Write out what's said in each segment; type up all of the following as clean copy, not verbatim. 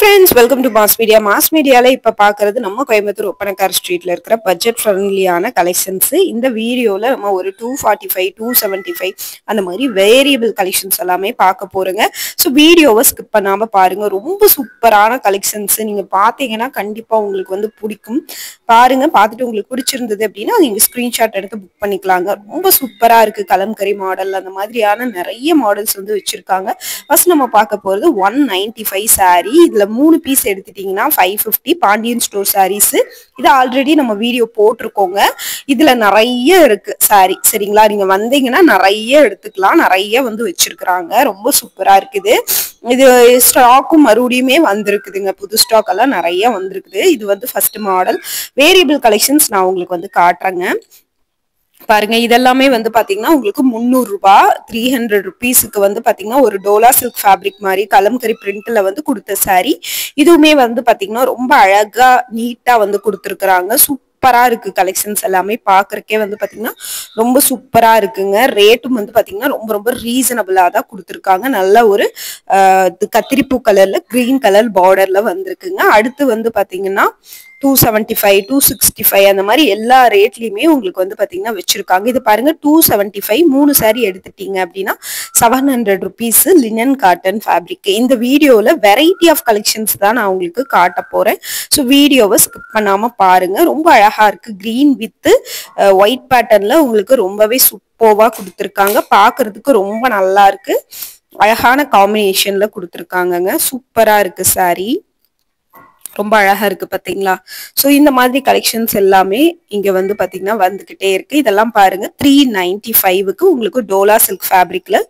friends, welcome to Mass Media. Mass Media ல இப்ப பார்க்கிறது நம்ம கோயம்புத்தூர் ஒப்பனக்கார் ஸ்ட்ரீட்ல இருக்கிற பட்ஜெட் ஃப்ரெண்ட்லியான கலெக்ஷன்ஸ். இந்த வீடியோல நம்ம ஒரு 245 275 அந்த மாதிரி வேரியபிள் கலெக்ஷன்ஸ் எல்லாமே பார்க்க போறோங்க. ஸோ வீடியோவை ஸ்கிப் பண்ணாம பாருங்க. ரொம்ப சூப்பரான கலெக்ஷன்ஸ். நீங்க பாத்தீங்கன்னா கண்டிப்பா உங்களுக்கு வந்து பிடிக்கும். பாருங்க, பார்த்துட்டு உங்களுக்கு பிடிச்சிருந்தது அப்படின்னா நீங்க ஸ்கிரீன்ஷாட் எடுத்து புக் பண்ணிக்கலாங்க. ரொம்ப சூப்பரா இருக்கு. கலம்கரி மாடல் அந்த மாதிரியான நிறைய மாடல்ஸ் வந்து வச்சிருக்காங்க. ஃபர்ஸ்ட் நம்ம பார்க்க போறது 195 சாரி. இதுல 3 பீஸ் எடுத்துட்டீங்கன்னா 550 பாண்டியன் ஸ்டோர் சாரீஸ். இது ஆல்ரெடி நம்ம வீடியோ போட்டிருக்கோங்க. இதுல நிறைய இருக்கு சாரி, சரிங்களா? நீங்க வந்தீங்கன்னா நிறைய எடுத்துக்கலாம். நிறைய வந்து வச்சிருக்கிறாங்க. ரொம்ப சூப்பரா இருக்குது. இது ஸ்டாக்கும் மறுபடியுமே வந்திருக்குதுங்க. புது ஸ்டாக் எல்லாம் நிறைய வந்திருக்குது. இது வந்து ஃபர்ஸ்ட் மாடல். வேரியபிள் கலெக்ஷன்ஸ் நான் உங்களுக்கு வந்து காட்டுறேங்க. பாருங்க, இதெல்லாமே வந்து பாத்தீங்கன்னா உங்களுக்கு 300 ரூபாய், 300 ருபீஸுக்கு வந்து பாத்தீங்கன்னா ஒரு டோலா சில்க் ஃபேப்ரிக் மாதிரி கலம்கரி பிரிண்ட்ல வந்து கொடுத்த சாரி. இதுவுமே வந்து பாத்தீங்கன்னா ரொம்ப அழகா நீட்டா வந்து கொடுத்துருக்குறாங்க. சூப்பரா இருக்கு. கலெக்ஷன்ஸ் எல்லாமே பாக்குறதுக்கே வந்து பாத்தீங்கன்னா ரொம்ப சூப்பரா இருக்குங்க. ரேட்டும் வந்து பாத்தீங்கன்னா ரொம்ப ரொம்ப ரீசனபிளா தான் கொடுத்துருக்காங்க. நல்ல ஒரு கத்திரிப்பூ கலர்ல கிரீன் கலர் பார்டர்ல வந்திருக்குங்க. அடுத்து வந்து பாத்தீங்கன்னா 275 265 அந்த மாதிரி எல்லா ரேட்லயுமே உங்களுக்கு வந்து பாத்தீங்கன்னா வச்சிருக்காங்க. இது பாருங்க, 275 3 சாரி எடுத்துட்டீங்க அப்படின்னா 700 ருபீஸ் லினன் காட்டன் ஃபேப்ரிக். இந்த வீடியோல வெரைட்டி ஆஃப் கலெக்ஷன்ஸ் தான் நான் உங்களுக்கு காட்ட போறேன். ஸோ வீடியோவை ஸ்கிப் பண்ணாம பாருங்க. ரொம்ப அழகா இருக்கு. கிரீன் வித் ஒயிட் பேட்டர்ன்ல உங்களுக்கு ரொம்பவே சூப்பர்வா கொடுத்துருக்காங்க. பாக்குறதுக்கு ரொம்ப நல்லா இருக்கு. அழகான காம்பினேஷன்ல கொடுத்துருக்காங்கங்க. சூப்பரா இருக்கு சாரி. ரொம்ப அழகா இருக்கு பாத்தீங்களா? சோ இந்த மாதிரி கலெக்ஷன்ஸ் எல்லாமே இங்க வந்து பாத்தீங்கன்னா வந்துகிட்டே இருக்கு. இதெல்லாம் பாருங்க, 395க்கு உங்களுக்கு டோலா சில்க் ஃபேப்ரிக்ல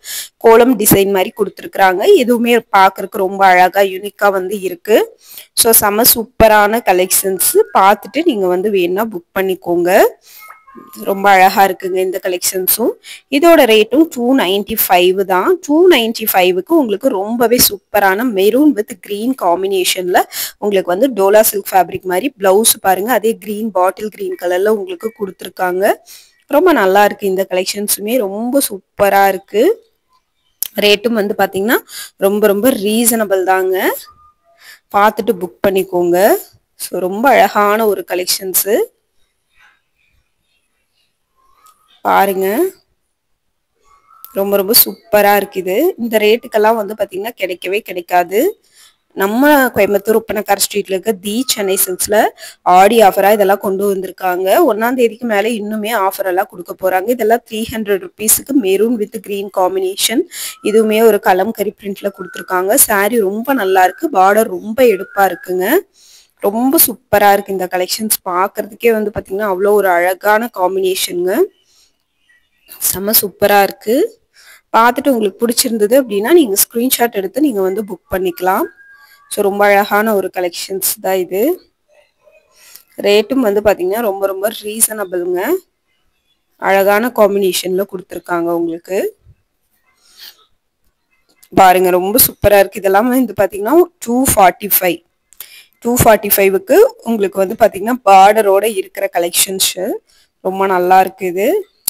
கோலம் டிசைன் மாதிரி கொடுத்துருக்காங்க. எதுவுமே பாக்குறதுக்கு ரொம்ப அழகா யூனிக்கா வந்து இருக்கு. சோ செம சூப்பரான கலெக்ஷன்ஸ். பார்த்துட்டு நீங்க வந்து வேணா புக் பண்ணிக்கோங்க. ரொம்ப அழகா இருக்குங்க இந்த கலெக்ஷன்ஸும். இதோட ரேட்டும் 295 தான். 295க்கு உங்களுக்கு ரொம்பவே சூப்பரான மெரூன் வித் கிரீன் காம்பினேஷன்ல உங்களுக்கு வந்து டோலா சில்க் ஃபேப்ரிக் மாதிரி பிளவுஸ் பாருங்க, அதே கிரீன் பாட்டில் கிரீன் கலர்ல உங்களுக்கு கொடுத்துருக்காங்க. ரொம்ப நல்லா இருக்கு. இந்த கலெக்ஷன்ஸுமே ரொம்ப சூப்பரா இருக்கு. ரேட்டும் வந்து பாத்தீங்கன்னா ரொம்ப ரொம்ப ரீசனபிள் தாங்க. பார்த்துட்டு புக் பண்ணிக்கோங்க. ஸோ ரொம்ப அழகான ஒரு கலெக்ஷன்ஸு பாருங்க. ரொம்ப ரொம்ப சூப்பரா இருக்குது. இந்த ரேட்டுக்கெல்லாம் வந்து பாத்தீங்கன்னா கிடைக்கவே கிடைக்காது. நம்ம கோயம்புத்தூர் ஒப்பனக்கார் ஸ்ட்ரீட்ல இருக்க தி சென்னை சில்க்ஸ்ல ஆடி ஆஃபரா இதெல்லாம் கொண்டு வந்திருக்காங்க. 1ஆம் தேதிக்கு மேல இன்னுமே ஆஃபர் எல்லாம் கொடுக்க போறாங்க. இதெல்லாம் 300 ருபீஸுக்கு மெரூன் வித் கிரீன் காம்பினேஷன். இதுவுமே ஒரு கலம்கரி பிரிண்ட்ல கொடுத்துருக்காங்க. சாரி ரொம்ப நல்லா இருக்கு. பார்டர் ரொம்ப எடுப்பா இருக்குங்க. ரொம்ப சூப்பரா இருக்கு. இந்த கலெக்ஷன்ஸ் பாக்குறதுக்கே வந்து பாத்தீங்கன்னா அவ்வளோ ஒரு அழகான காம்பினேஷனுங்க. செம்ம சூப்பரா இருக்கு. பார்த்துட்டு உங்களுக்கு பிடிச்சிருந்தது அப்படின்னா நீங்க ஸ்கிரீன்ஷாட் எடுத்து நீங்க வந்து புக் பண்ணிக்கலாம். ஸோ ரொம்ப அழகான ஒரு கலெக்ஷன்ஸ் தான் இது. ரேட்டும் வந்து பாத்தீங்கன்னா ரொம்ப ரொம்ப ரீசனபிள்ங்க. அழகான காம்பினேஷன்ல கொடுத்துருக்காங்க உங்களுக்கு. பாருங்க, ரொம்ப சூப்பரா இருக்கு. இதெல்லாம் வந்து பாத்தீங்கன்னா 245க்கு உங்களுக்கு வந்து பாத்தீங்கன்னா பார்டரோட இருக்கிற கலெக்ஷன்ஸ் ரொம்ப நல்லா இருக்குது.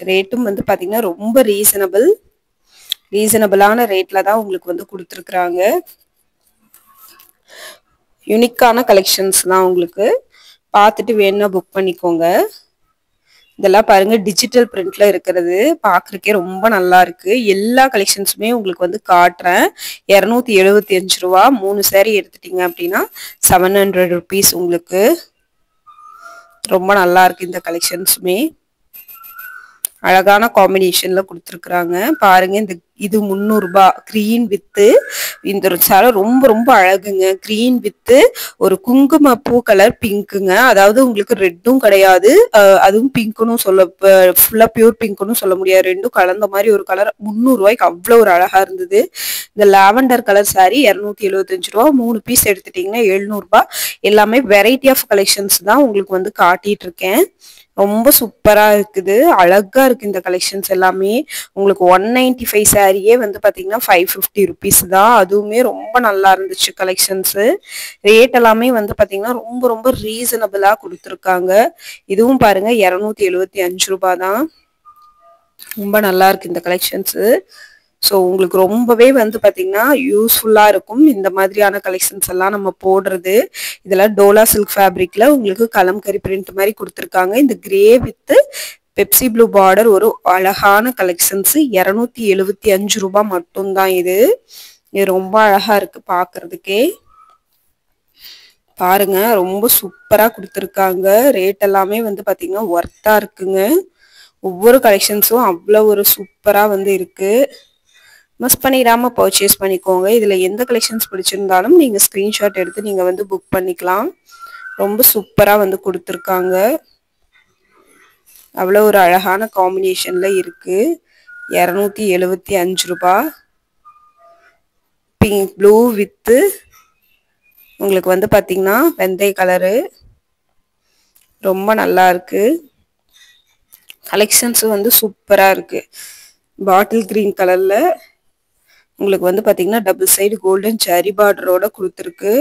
ரேட்டும் வந்து பாத்தீங்கன்னா ரொம்ப ரீசனபிளான ரேட்ல தான் உங்களுக்கு வந்து கொடுத்துருக்குறாங்க. யூனிக்கான கலெக்ஷன்ஸ் தான் உங்களுக்கு. பார்த்துட்டு வேணும்னா புக் பண்ணிக்கோங்க. இதெல்லாம் பாருங்க, டிஜிட்டல் பிரிண்ட்ல இருக்கிறது பாக்குறதுக்கே ரொம்ப நல்லா இருக்கு. எல்லா கலெக்ஷன்ஸுமே உங்களுக்கு வந்து காட்டுறேன். 275 ரூபா 3 சாரி எடுத்துட்டீங்க அப்படின்னா 700 ருபீஸ் உங்களுக்கு. ரொம்ப நல்லா இருக்கு. இந்த கலெக்ஷன்ஸுமே அழகான காம்பினேஷன்ல கொடுத்துருக்குறாங்க. பாருங்க, இது 300 ரூபாய். கிரீன் வித்து இந்த சாரி ரொம்ப ரொம்ப அழகுங்க. கிரீன் வித்து ஒரு குங்கும பூ கலர் பிங்க்குங்க. அதாவது உங்களுக்கு ரெட்டும் கிடையாது, அதுவும் பிங்க்னு சொல்ல, ஃபுல்லா பியூர் பிங்க்னு சொல்ல முடியாது. ரெண்டும் கலந்த மாதிரி ஒரு கலர். 300 ரூபாய்க்கு அவ்வளோ ஒரு அழகா இருந்தது. இந்த லாவெண்டர் கலர் சாரி 275 ரூபா. 3 பீஸ் எடுத்துட்டீங்கன்னா 700 ரூபாய். எல்லாமே வெரைட்டி ஆஃப் கலெக்ஷன்ஸ் தான் உங்களுக்கு வந்து காட்டிட்டு இருக்கேன். ரொம்ப சூப்பரா இருக்குது. அழகா இருக்கு இந்த கலெக்ஷன்ஸ் எல்லாமே. உங்களுக்கு 195 சாரியே வந்து பாத்தீங்கன்னா 550 ருபீஸ் தான். அதுவுமே ரொம்ப நல்லா இருந்துச்சு கலெக்ஷன்ஸ். ரேட் எல்லாமே வந்து பாத்தீங்கன்னா ரொம்ப ரொம்ப ரீசனபிளா கொடுத்துருக்காங்க. இதுவும் பாருங்க 275 ரூபாய் தான். ரொம்ப நல்லா இருக்கு இந்த கலெக்ஷன்ஸ். ஸோ உங்களுக்கு ரொம்பவே வந்து பார்த்தீங்கன்னா யூஸ்ஃபுல்லாக இருக்கும் இந்த மாதிரியான கலெக்ஷன்ஸ் எல்லாம் நம்ம போடுறது. இதெல்லாம் டோலா சில்க் ஃபேப்ரிக்ல உங்களுக்கு கலம்கரி பிரிண்ட் மாதிரி கொடுத்துருக்காங்க. இந்த grey with Pepsi blue border ஒரு அழகான கலெக்ஷன்ஸ். 275 ரூபாய் மட்டும்தான் இது. இது ரொம்ப அழகா இருக்கு பார்க்கறதுக்கே. பாருங்க ரொம்ப சூப்பரா கொடுத்துருக்காங்க. ரேட் எல்லாமே வந்து பார்த்தீங்கன்னா ஒர்த்தா இருக்குங்க. ஒவ்வொரு கலெக்ஷன்ஸும் அவ்வளோ ஒரு சூப்பரா வந்து இருக்கு. மிஸ் பண்ணிடாம பர்ச்சேஸ் பண்ணிக்கோங்க. இதுல எந்த கலெக்ஷன்ஸ் பிடிச்சிருந்தாலும் நீங்க ஸ்கிரீன்ஷாட் எடுத்து நீங்க வந்து புக் பண்ணிக்கலாம். ரொம்ப சூப்பரா வந்து கொடுத்துருக்காங்க. அவ்வளோ ஒரு அழகான காம்பினேஷன்ல இருக்கு. 275 ரூபாய். பிங்க் ப்ளூ வித் உங்களுக்கு வந்து பாத்தீங்கன்னா வெந்தய கலரு. ரொம்ப நல்லா இருக்கு. கலெக்ஷன்ஸ் வந்து சூப்பரா இருக்கு. பாட்டில் கிரீன் கலர்ல உங்களுக்கு வந்து பாத்தீங்கன்னா டபுள் சைடு கோல்டன் செரி பார்டரோட கொடுத்துருக்கு.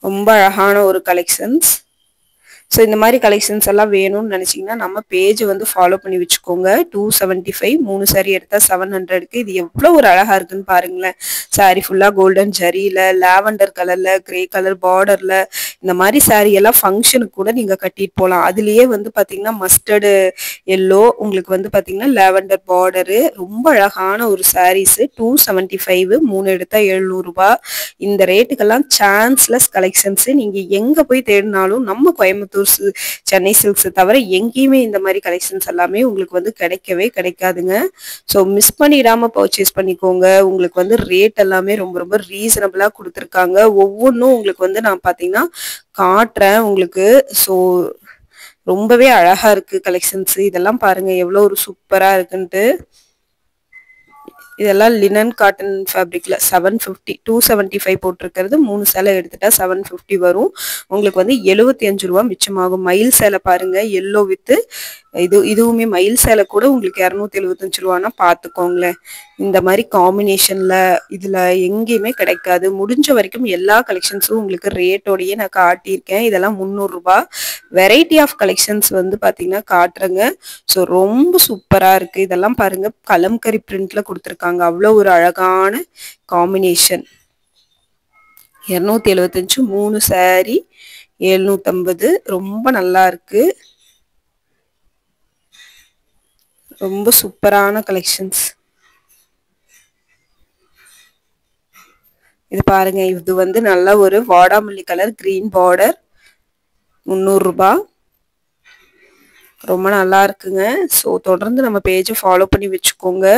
ரொம்ப அழகான ஒரு கலெக்ஷன்ஸ். ஸோ இந்த மாதிரி கலெக்ஷன்ஸ் எல்லாம் வேணும்னு நினைச்சீங்கன்னா நம்ம பேஜ் வந்து ஃபாலோ பண்ணி வச்சுக்கோங்க. 275 3 சாரி எடுத்தா 700க்கு. இது எவ்வளோ ஒரு அழகா இருக்குன்னு பாருங்களேன். சாரி ஃபுல்லா கோல்டன் ஜரியில, லாவெண்டர் கலர்ல, கிரே கலர் பார்டர்ல இந்த மாதிரி சாரி எல்லாம் ஃபங்க்ஷனுக்கு கூட நீங்க கட்டிட்டு போகலாம். அதுலயே வந்து பாத்தீங்கன்னா மஸ்டர்டு எல்லோ உங்களுக்கு வந்து பாத்தீங்கன்னா லாவெண்டர் பார்டரு. ரொம்ப அழகான ஒரு சாரீஸ். 275 3 எடுத்தா 700 ரூபாய். இந்த ரேட்டுக்கெல்லாம் சான்ஸ்லெஸ் கலெக்ஷன்ஸ். நீங்க எங்க போய் தேடினாலும் நம்ம கோயம்புத்தூர் சென்னை சில்க்ஸ் தவிர எங்கேயுமே இந்த மாதிரி கலெக்ஷன்ஸ் எல்லாமே உங்களுக்கு வந்து கிடைக்கவே கிடைக்காதுங்க. ஸோ மிஸ் பண்ணிடாம பர்ச்சேஸ் பண்ணிக்கோங்க. உங்களுக்கு வந்து ரேட் எல்லாமே ரொம்ப ரொம்ப ரீசனபிளா கொடுத்துருக்காங்க. ஒவ்வொன்றும் உங்களுக்கு வந்து நான் பார்த்தீங்கன்னா காட்டுறேன் உங்களுக்கு. ஸோ ரொம்பவே அழகா இருக்கு கலெக்ஷன்ஸ். இதெல்லாம் பாருங்க எவ்வளோ ஒரு சூப்பரா இருக்குன்ட்டு. இதெல்லாம் லினன் காட்டன் ஃபேப்ரிக்ல 750 275 போட்டிருக்கிறது. 3 சேலை எடுத்துட்டா 750 வரும். உங்களுக்கு வந்து 75 ரூபாய் மிச்சமாகும். மயில் சேலை பாருங்க எல்லோ வித் இதுவுமே மயில் சேலை கூட உங்களுக்கு 275 ரூபான்னா பாத்துக்கோங்களேன். இந்த மாதிரி காம்பினேஷன்ல இதுல எங்கேயுமே கிடைக்காது. முடிஞ்ச வரைக்கும் எல்லா கலெக்ஷன்ஸும் உங்களுக்கு ரேட்டோடயே நான் காட்டியிருக்கேன். இதெல்லாம் 300 ரூபாய். வெரைட்டி ஆஃப் கலெக்ஷன்ஸ் வந்து பாத்தீங்கன்னா காட்டுறேங்க. ஸோ ரொம்ப சூப்பரா இருக்கு. இதெல்லாம் பாருங்க கலம்கரி பிரிண்ட்ல கொடுத்துருக்காங்க. அவ்வளோ ஒரு அழகான காம்பினேஷன். 275 3 சாரி 750. ரொம்ப நல்லா இருக்கு. ரொம்ப சூப்பரான கலெக்ஷன்ஸ். இது பாருங்க இது வந்து நல்ல ஒரு வாடாமல்லி கலர் கிரீன் பார்டர். 300 ரூபாய். ரொம்ப நல்லா இருக்குங்க. ஸோ தொடர்ந்து நம்ம பேஜை ஃபாலோ பண்ணி வச்சுக்கோங்க.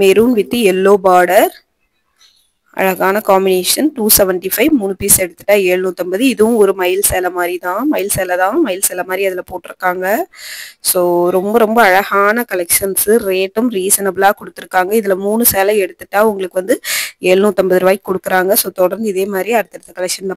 மெரூன் வித் எல்லோ பார்டர் அழகான காம்பினேஷன். 275 3 பீஸ் எடுத்துட்டா 750. இதுவும் ஒரு மயில் சேலை மாதிரி தான். மயில் சேலை மாதிரி அதில் போட்டிருக்காங்க. ஸோ ரொம்ப ரொம்ப அழகான கலெக்ஷன்ஸ். ரேட்டும் ரீசனபிளா கொடுத்துருக்காங்க. இதில் 3 சேலை எடுத்துட்டா உங்களுக்கு வந்து 750 ரூபாய்க்கு கொடுக்குறாங்க. ஸோ தொடர்ந்து இதே மாதிரி அடுத்தடுத்த கலெக்ஷன்